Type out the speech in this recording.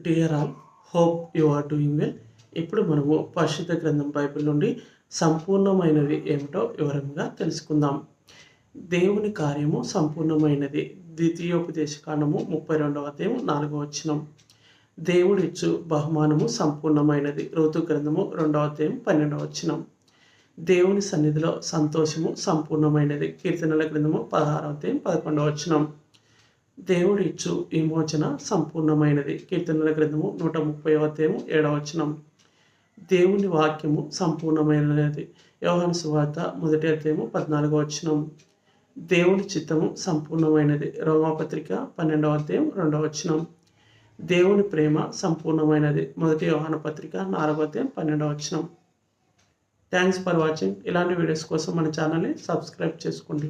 Dear all, hope you are doing well. ఇప్పుడు మనము పరిశుద్ధ గ్రంథం బైబిల్ నుండి సంపూర్ణమైనవి ఏమిటో వివరంగా తెలుసుకుందాం. దేవుని కార్యము సంపూర్ణమైనది. ద్వితీయోపదేశకాండము 32వ అధ్యాయం 4వ వచనం. దేవుడిచ్చు బహుమానము సంపూర్ణమైనది. ఋతు గ్రంథము 2వ అధ్యాయం 12వ వచనం. దేవుని సన్నిధిలో సంతోషము సంపూర్ణమైనది. కీర్తనల గ్రంథము 16వ అధ్యాయం 11వ వచనం. దేవుడు ఇచ్చు విమోచన సంపూర్ణమైనది. కీర్తనల గ్రంథము 130వ అధ్యాయము 7వ వచనం. దేవుని వాక్యము సంపూర్ణమైనది. యోహాను సువార్త 1వ అధ్యాయము 14వ వచనం. దేవుని చిత్తము సంపూర్ణమైనది. రోమాపత్రిక 12వ అధ్యాయం 2వ వచనం. దేవుని ప్రేమ సంపూర్ణమైనది. 1 యోహాను పత్రిక 4వ అధ్యాయం 12వ వచనం. Thanks for watching. ఇలాంటి వీడియోస్ కోసం మన ఛానల్ని సబ్స్క్రైబ్ చేసుకోండి.